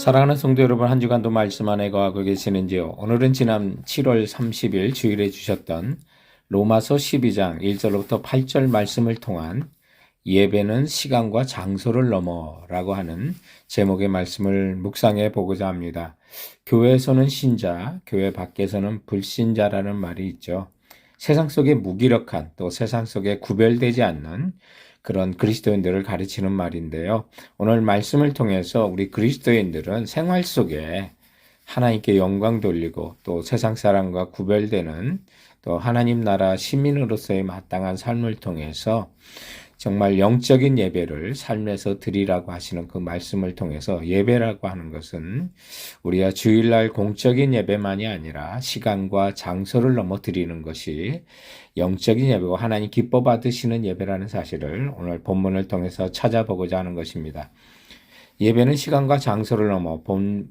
사랑하는 성도 여러분, 한 주간도 말씀 안에 거하고 계시는지요? 오늘은 지난 7월 30일 주일에 주셨던 로마서 12장 1절부터 8절 말씀을 통한 예배는 시간과 장소를 넘어라고 하는 제목의 말씀을 묵상해 보고자 합니다. 교회에서는 신자, 교회 밖에서는 불신자라는 말이 있죠. 세상 속에 무기력한, 또 세상 속에 구별되지 않는 그런 그리스도인들을 가르치는 말인데요. 오늘 말씀을 통해서 우리 그리스도인들은 생활 속에 하나님께 영광 돌리고 또 세상 사람과 구별되는 또 하나님 나라 시민으로서의 마땅한 삶을 통해서 정말 영적인 예배를 삶에서 드리라고 하시는 그 말씀을 통해서 예배라고 하는 것은 우리가 주일날 공적인 예배만이 아니라 시간과 장소를 넘어 드리는 것이 영적인 예배고 하나님 기뻐 받으시는 예배라는 사실을 오늘 본문을 통해서 찾아보고자 하는 것입니다. 예배는 시간과 장소를 넘어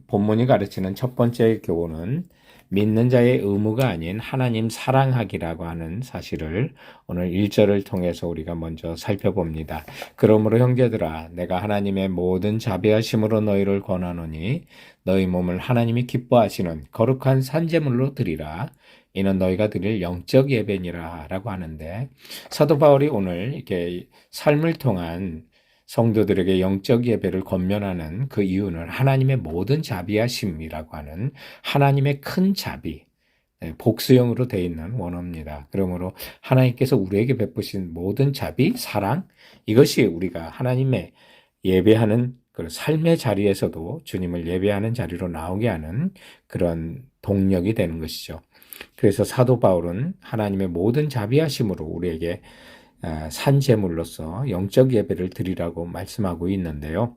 본문이 가르치는 첫 번째 교훈은 믿는 자의 의무가 아닌 하나님 사랑하기라고 하는 사실을 오늘 1절을 통해서 우리가 먼저 살펴봅니다. 그러므로 형제들아 내가 하나님의 모든 자비하심으로 너희를 권하노니 너희 몸을 하나님이 기뻐하시는 거룩한 산제물로 드리라. 이는 너희가 드릴 영적 예배니라 라고 하는데, 사도 바울이 오늘 이렇게 삶을 통한 성도들에게 영적 예배를 권면하는 그 이유는 하나님의 모든 자비하심이라고 하는 하나님의 큰 자비, 복수형으로 되어 있는 원어입니다. 그러므로 하나님께서 우리에게 베푸신 모든 자비, 사랑, 이것이 우리가 하나님의 예배하는 그 삶의 자리에서도 주님을 예배하는 자리로 나오게 하는 그런 동력이 되는 것이죠. 그래서 사도 바울은 하나님의 모든 자비하심으로 우리에게 산제물로서 영적 예배를 드리라고 말씀하고 있는데요.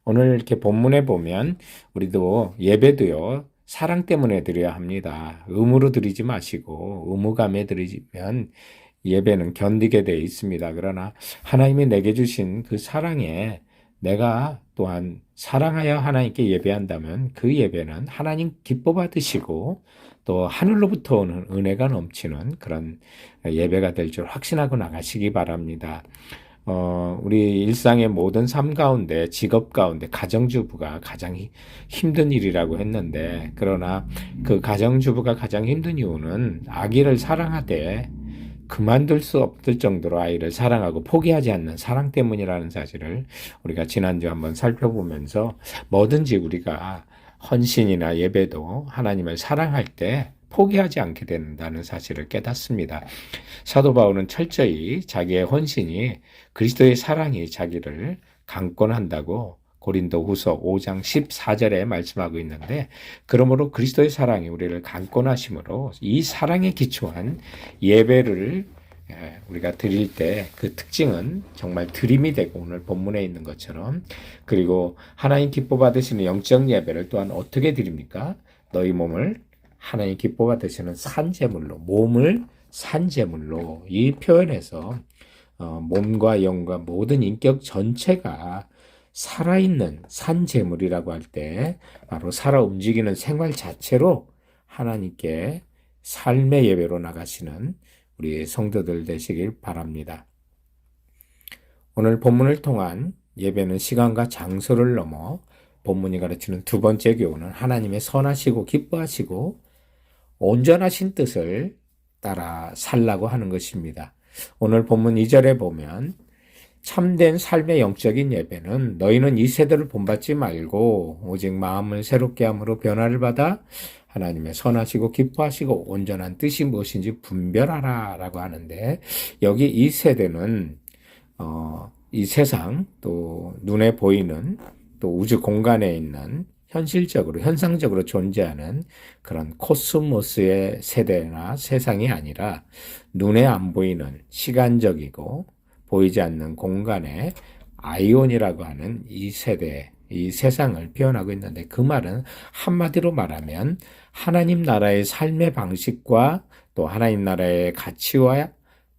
오늘 이렇게 본문에 보면 우리도 예배도요, 사랑 때문에 드려야 합니다. 의무로 드리지 마시고 의무감에 드리면 예배는 견디게 되어 있습니다. 그러나 하나님이 내게 주신 그 사랑에 내가 또한 사랑하여 하나님께 예배한다면 그 예배는 하나님 기뻐 받으시고 또 하늘로부터 오는 은혜가 넘치는 그런 예배가 될 줄 확신하고 나가시기 바랍니다. 우리 일상의 모든 삶 가운데, 직업 가운데 가정주부가 가장 힘든 일이라고 했는데, 그러나 그 가정주부가 가장 힘든 이유는 아기를 사랑하되 그만둘 수 없을 정도로 아이를 사랑하고 포기하지 않는 사랑 때문이라는 사실을 우리가 지난주 한번 살펴보면서 뭐든지 우리가 헌신이나 예배도 하나님을 사랑할 때 포기하지 않게 된다는 사실을 깨닫습니다. 사도 바울은 철저히 자기의 헌신이 그리스도의 사랑이 자기를 강권한다고 고린도 후서 5장 14절에 말씀하고 있는데, 그러므로 그리스도의 사랑이 우리를 강권하심으로 이 사랑에 기초한 예배를 우리가 드릴 때 그 특징은 정말 드림이 되고 오늘 본문에 있는 것처럼, 그리고 하나님 기뻐 받으시는 영적 예배를 또한 어떻게 드립니까? 너희 몸을 하나님 기뻐 받으시는 산제물로, 몸을 산제물로, 이 표현에서 몸과 영과 모든 인격 전체가 살아있는 산제물이라고 할 때 바로 살아 움직이는 생활 자체로 하나님께 삶의 예배로 나가시는 우리 성도들 되시길 바랍니다. 오늘 본문을 통한 예배는 시간과 장소를 넘어 본문이 가르치는 두 번째 교훈은 하나님의 선하시고 기뻐하시고 온전하신 뜻을 따라 살라고 하는 것입니다. 오늘 본문 2절에 보면 참된 삶의 영적인 예배는 너희는 이 세대를 본받지 말고 오직 마음을 새롭게 함으로 변화를 받아 하나님의 선하시고 기뻐하시고 온전한 뜻이 무엇인지 분별하라 라고 하는데, 여기 이 세대는 이 세상 또 눈에 보이는 또 우주 공간에 있는 현실적으로 현상적으로 존재하는 그런 코스모스의 세대나 세상이 아니라 눈에 안 보이는 시간적이고 보이지 않는 공간의 아이온이라고 하는 이 세대, 이 세상을 표현하고 있는데, 그 말은 한마디로 말하면 하나님 나라의 삶의 방식과 또 하나님 나라의 가치와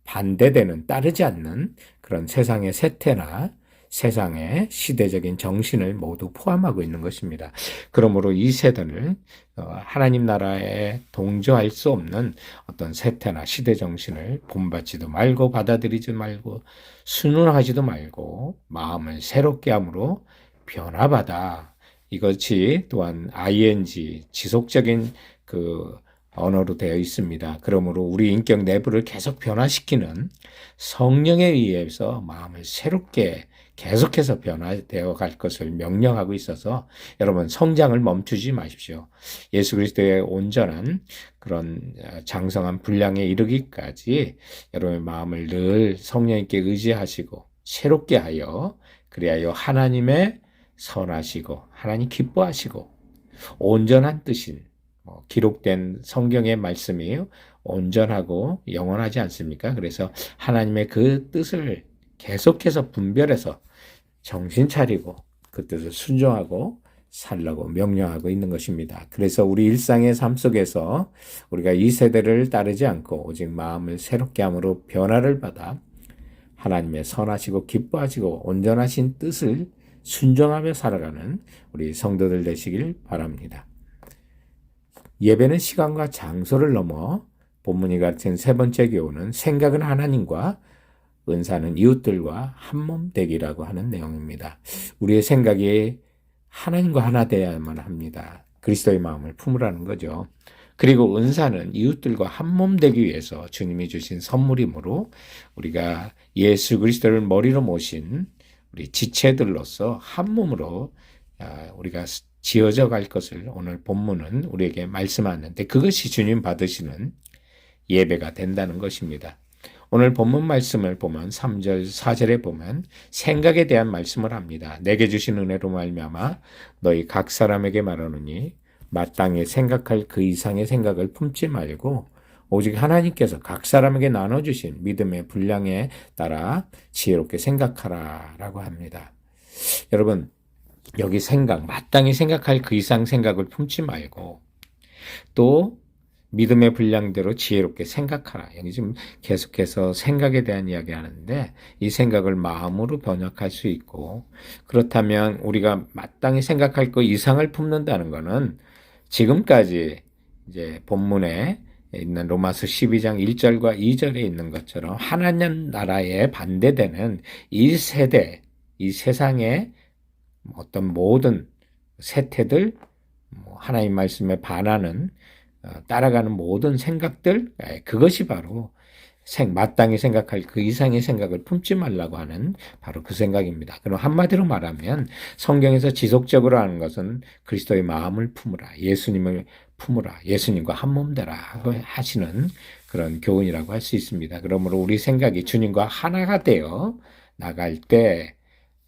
반대되는, 따르지 않는 그런 세상의 세태나 세상의 시대적인 정신을 모두 포함하고 있는 것입니다. 그러므로 이 세대는 하나님 나라에 동조할 수 없는 어떤 세태나 시대 정신을 본받지도 말고 받아들이지 말고 순응하지도 말고 마음을 새롭게 함으로 변화받아 이것이 또한 ing, 지속적인 그 언어로 되어 있습니다. 그러므로 우리 인격 내부를 계속 변화시키는 성령에 의해서 마음을 새롭게 계속해서 변화되어 갈 것을 명령하고 있어서 여러분 성장을 멈추지 마십시오. 예수 그리스도의 온전한 그런 장성한 분량에 이르기까지 여러분의 마음을 늘 성령님께 의지하시고 새롭게 하여 그리하여 하나님의 선하시고 하나님 기뻐하시고 온전한 뜻인 기록된 성경의 말씀이 온전하고 영원하지 않습니까? 그래서 하나님의 그 뜻을 계속해서 분별해서 정신 차리고 그 뜻을 순종하고 살라고 명령하고 있는 것입니다. 그래서 우리 일상의 삶 속에서 우리가 이 세대를 따르지 않고 오직 마음을 새롭게 함으로 변화를 받아 하나님의 선하시고 기뻐하시고 온전하신 뜻을 순종하며 살아가는 우리 성도들 되시길 바랍니다. 예배는 시간과 장소를 넘어 본문이 같은 세 번째 교훈은 생각은 하나님과 은사는 이웃들과 한몸 되기라고 하는 내용입니다. 우리의 생각이 하나님과 하나 되어야만 합니다. 그리스도의 마음을 품으라는 거죠. 그리고 은사는 이웃들과 한몸 되기 위해서 주님이 주신 선물이므로 우리가 예수 그리스도를 머리로 모신 우리 지체들로서 한 몸으로 우리가 지어져 갈 것을 오늘 본문은 우리에게 말씀하는데 그것이 주님 받으시는 예배가 된다는 것입니다. 오늘 본문 말씀을 보면 3절, 4절에 보면 생각에 대한 말씀을 합니다. 내게 주신 은혜로 말미암아 너희 각 사람에게 말하노니 마땅히 생각할 그 이상의 생각을 품지 말고 오직 하나님께서 각 사람에게 나눠주신 믿음의 분량에 따라 지혜롭게 생각하라 라고 합니다. 여러분 여기 생각, 마땅히 생각할 그 이상 생각을 품지 말고 또 믿음의 분량대로 지혜롭게 생각하라. 여기 지금 계속해서 생각에 대한 이야기 하는데 이 생각을 마음으로 번역할 수 있고 그렇다면 우리가 마땅히 생각할 그 이상을 품는다는 것은 지금까지 이제 본문에 있는 로마서 12장 1절과 2절에 있는 것처럼 하나님 나라에 반대되는 이 세대, 이 세상의 어떤 모든 세태들, 하나님 말씀에 반하는 따라가는 모든 생각들, 그것이 바로 마땅히 생각할 그 이상의 생각을 품지 말라고 하는 바로 그 생각입니다. 그럼 한마디로 말하면 성경에서 지속적으로 하는 것은 그리스도의 마음을 품으라, 예수님을 품으라, 예수님과 한 몸 되라 하시는 그런 교훈이라고 할 수 있습니다. 그러므로 우리 생각이 주님과 하나가 되어 나갈 때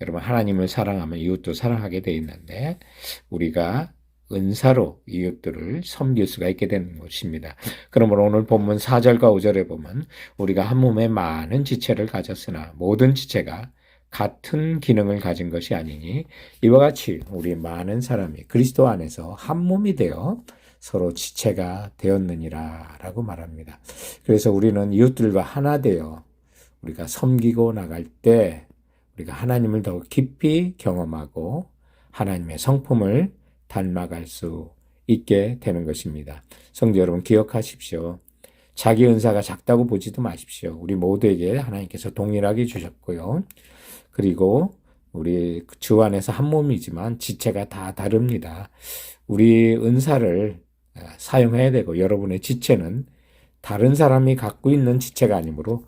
여러분 하나님을 사랑하면 이웃도 사랑하게 되어 있는데 우리가 은사로 이웃들을 섬길 수가 있게 되는 것입니다. 그러므로 오늘 본문 4절과 5절에 보면 우리가 한 몸에 많은 지체를 가졌으나 모든 지체가 같은 기능을 가진 것이 아니니 이와 같이 우리 많은 사람이 그리스도 안에서 한 몸이 되어 서로 지체가 되었느니라 라고 말합니다. 그래서 우리는 이웃들과 하나 되어 우리가 섬기고 나갈 때 우리가 하나님을 더 깊이 경험하고 하나님의 성품을 닮아갈 수 있게 되는 것입니다. 성도 여러분 기억하십시오. 자기 은사가 작다고 보지도 마십시오. 우리 모두에게 하나님께서 동일하게 주셨고요. 그리고 우리 주 안에서 한 몸이지만 지체가 다 다릅니다. 우리 은사를 사용해야 되고 여러분의 지체는 다른 사람이 갖고 있는 지체가 아니므로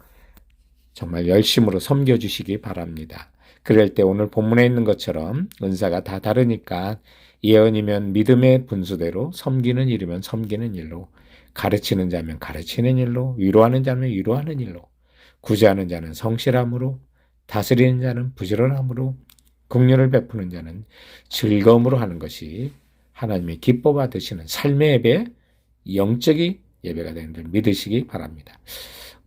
정말 열심으로 섬겨주시기 바랍니다. 그럴 때 오늘 본문에 있는 것처럼 은사가 다 다르니까 예언이면 믿음의 분수대로 섬기는 일이면 섬기는 일로 가르치는 자면 가르치는 일로 위로하는 자면 위로하는 일로 구제하는 자는 성실함으로 다스리는 자는 부지런함으로 긍휼을 베푸는 자는 즐거움으로 하는 것이 하나님이 기뻐 받으시는 삶의 예배, 영적인 예배가 되는 줄 믿으시기 바랍니다.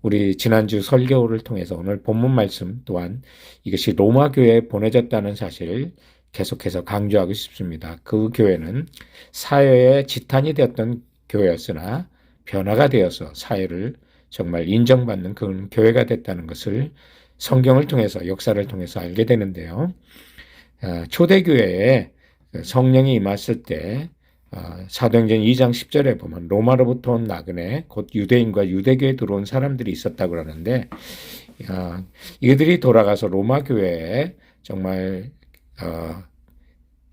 우리 지난주 설교를 통해서 오늘 본문 말씀 또한 이것이 로마 교회에 보내졌다는 사실을 계속해서 강조하고 싶습니다. 그 교회는 사회의 지탄이 되었던 교회였으나 변화가 되어서 사회를 정말 인정받는 그런 교회가 됐다는 것을 성경을 통해서 역사를 통해서 알게 되는데요. 초대교회에 성령이 임했을 때 사도행전 2장 10절에 보면 로마로부터 온 나그네 곧 유대인과 유대교에 들어온 사람들이 있었다고 그러는데 이들이 돌아가서 로마 교회에 정말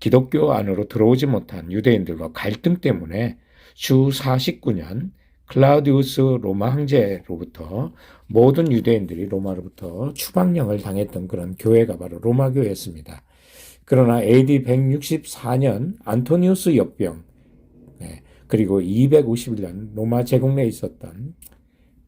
기독교 안으로 들어오지 못한 유대인들과 갈등 때문에 주 49년 클라우디우스 로마 황제로부터 모든 유대인들이 로마로부터 추방령을 당했던 그런 교회가 바로 로마 교회였습니다. 그러나 AD 164년 안토니우스 역병, 그리고 251년 로마 제국 내에 있었던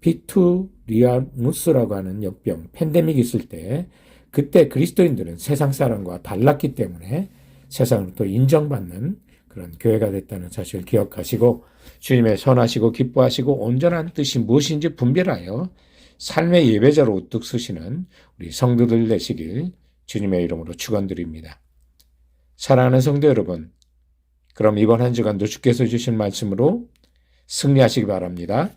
비투리아누스라고 하는 역병, 팬데믹이 있을 때 그때 그리스도인들은 세상 사람과 달랐기 때문에 세상으로부터 인정받는 그런 교회가 됐다는 사실을 기억하시고 주님의 선하시고 기뻐하시고 온전한 뜻이 무엇인지 분별하여 삶의 예배자로 우뚝 서시는 우리 성도들 되시길 주님의 이름으로 축원드립니다. 사랑하는 성도 여러분, 그럼 이번 한 주간도 주께서 주신 말씀으로 승리하시기 바랍니다.